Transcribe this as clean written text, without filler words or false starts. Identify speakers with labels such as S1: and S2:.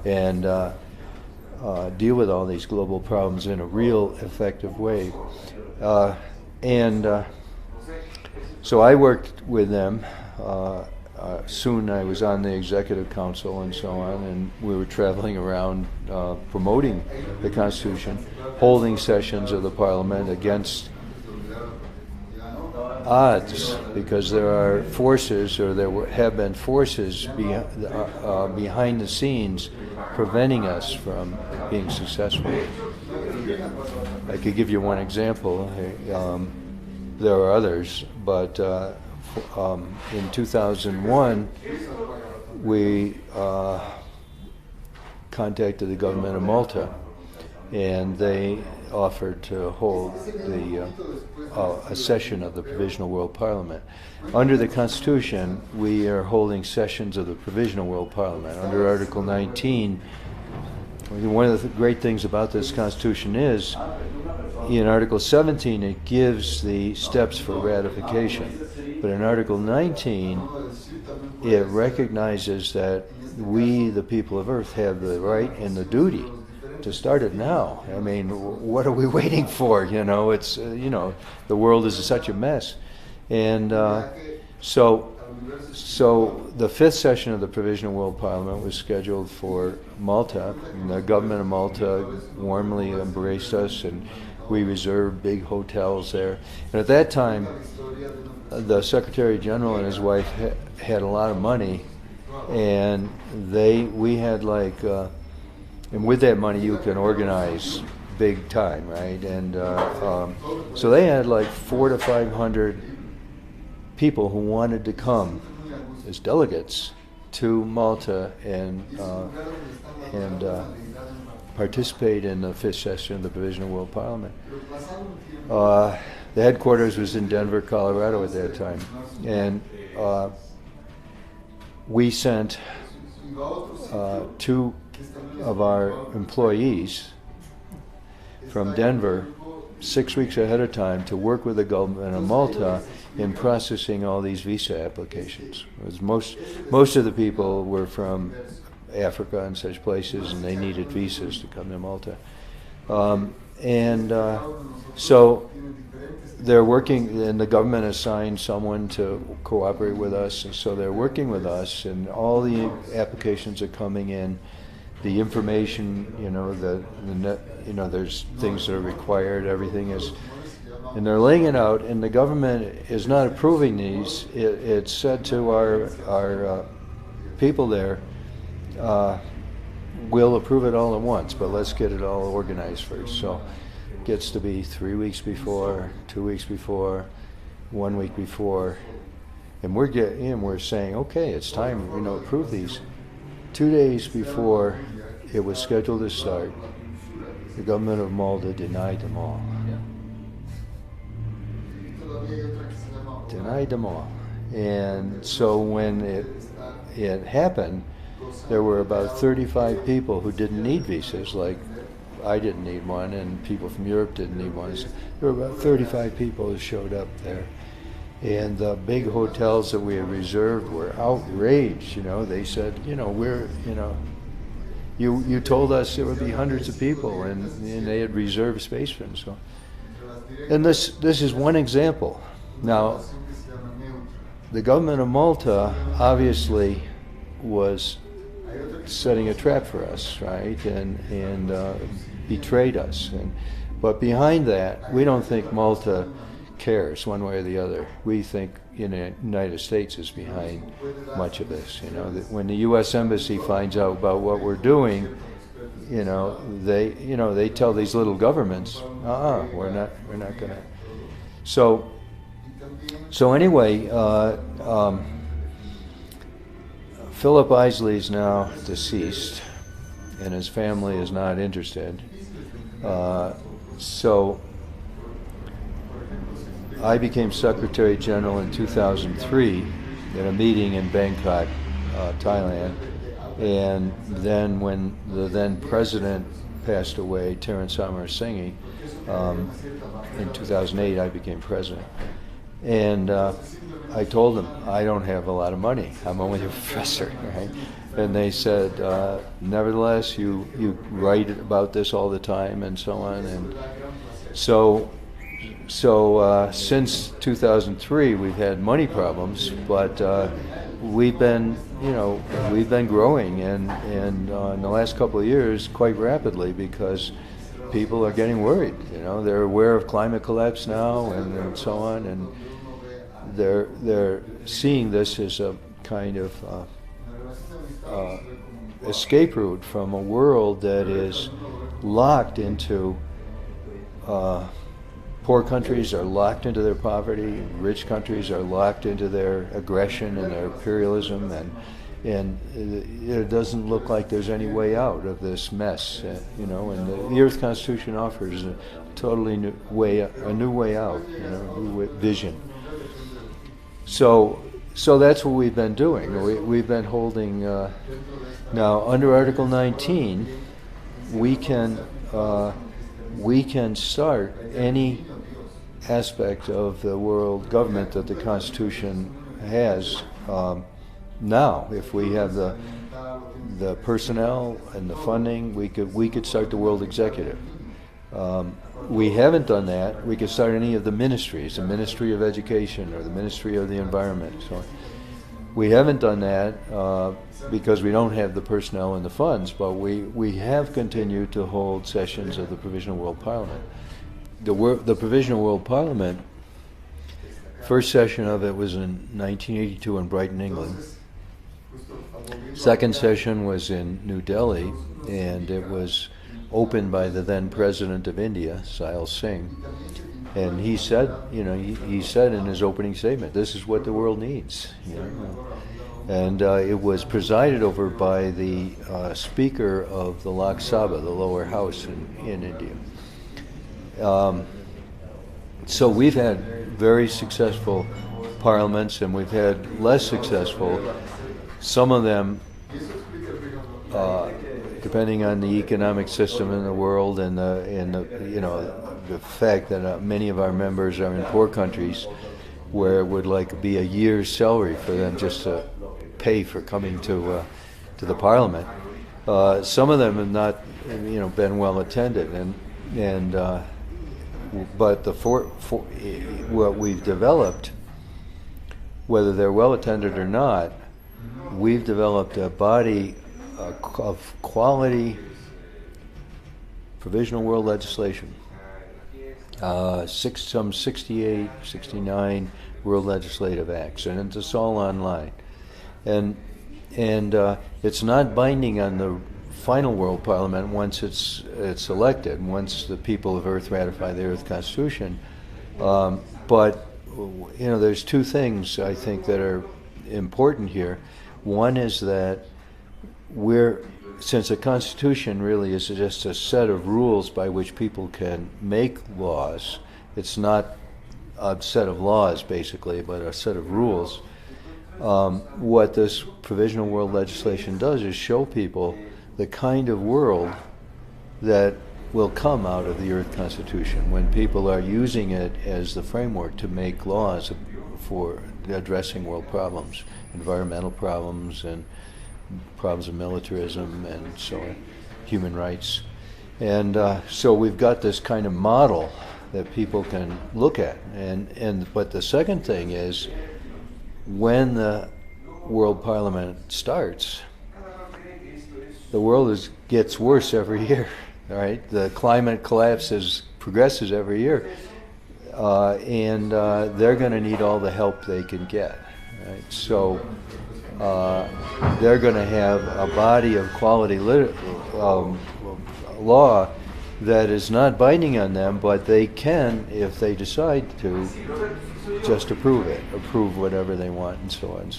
S1: and deal with all these global problems in a real effective way. So I worked with them. Soon I was on the executive council and so on, and we were traveling around promoting the Constitution, holding sessions of the Parliament against odds, because there are forces, or have been forces behind the scenes preventing us from being successful. I could give you one example. There are others, but in 2001, we contacted the government of Malta, and they offered to hold a session of the Provisional World Parliament. Under the Constitution, we are holding sessions of the Provisional World Parliament. Under Article 19, one of the great things about this Constitution is, in Article 17, it gives the steps for ratification. But in Article 19, it recognizes that we, the people of Earth, have the right and the duty to start it now. I mean, what are we waiting for? It's the world is such a mess, and so the fifth session of the Provisional World Parliament was scheduled for Malta, and the government of Malta warmly embraced us, and we reserved big hotels there. And at that time, the Secretary General and his wife had a lot of money, and we had and with that money you can organize big time, right? And so they had 400 to 500 people who wanted to come as delegates to Malta and participate in the fifth session of the Provisional World Parliament. The headquarters was in Denver, Colorado at that time, and we sent two of our employees from Denver 6 weeks ahead of time to work with the government of Malta in processing all these visa applications. Most of the people were from Africa and such places, and they needed visas to come to Malta. So they're working, and the government assigned someone to cooperate with us, and so they're working with us, and all the applications are coming in. The information, there's things that are required, everything is, and they're laying it out, and the government is not approving these. It's said to our people there, we'll approve it all at once, but let's get it all organized first. So it gets to be 3 weeks before, 2 weeks before, 1 week before, and we're saying, okay, it's time, approve these. 2 days before it was scheduled to start, the government of Malta denied them all. Denied them all. And so when it happened, there were about 35 people who didn't need visas, like I didn't need one, and people from Europe didn't need one. So there were about 35 people who showed up there. And the big hotels that we had reserved were outraged. They said, you told us there would be hundreds of people, and they had reserved space for them. So, and this is one example. Now, the government of Malta obviously was setting a trap for us, right, and betrayed us. But behind that, we don't think Malta cares one way or the other. We think the United States is behind much of this. When the U.S. Embassy finds out about what we're doing, they tell these little governments, we're not going to. So anyway, Philip Isley is now deceased, and his family is not interested. So I became Secretary General in 2003 at a meeting in Bangkok, Thailand, and then when the then president passed away, Terence Singh, in 2008 I became president. And I told him, I don't have a lot of money. I'm only a professor, right? And they said, nevertheless, you write about this all the time and so on. And so since 2003, we've had money problems, but we've been growing, and in the last couple of years quite rapidly, because people are getting worried. They're aware of climate collapse now, and so on, and they're seeing this as a kind of escape route from a world that is locked into. Poor countries are locked into their poverty. Rich countries are locked into their aggression and their imperialism, and it doesn't look like there's any way out of this mess. And the Earth Constitution offers a totally new way out, a new vision. So that's what we've been doing. We've been holding. Now, under Article 19, we can start any aspect of the world government that the Constitution has now. If we have the personnel and the funding, we could start the world executive. We haven't done that. We could start any of the ministries, the Ministry of Education or the Ministry of the Environment. So we haven't done that because we don't have the personnel and the funds, but we have continued to hold sessions of the Provisional World Parliament. The Provisional World Parliament, first session of it was in 1982 in Brighton, England. Second session was in New Delhi, and it was opened by the then President of India, Sail Singh. And he said, he said in his opening statement, "This is what the world needs." And it was presided over by the Speaker of the Lok Sabha, the lower house in India. So we've had very successful parliaments, and we've had less successful. Some of them, depending on the economic system in the world and the fact that many of our members are in poor countries, where it would be a year's salary for them just to pay for coming to the parliament. Some of them have not, been well attended, but what we've developed, whether they're well attended or not, we've developed a body of quality provisional world legislation. Some 68, 69 world legislative acts, and it's all online. And it's not binding on the final world parliament once it's elected, once the people of Earth ratify the Earth Constitution. But there's two things I think that are important here. One is that since the Constitution really is just a set of rules by which people can make laws, it's not a set of laws basically, but a set of rules. What this provisional world legislation does is show people the kind of world that will come out of the Earth Constitution when people are using it as the framework to make laws for addressing world problems, environmental problems and problems of militarism and so on, human rights. And so we've got this kind of model that people can look at. But the second thing is, when the World Parliament starts, the world gets worse every year. All right, the climate collapse progresses every year, and they're going to need all the help they can get. Right? So they're going to have a body of quality law that is not binding on them, but they can, if they decide to, just approve whatever they want, and so on.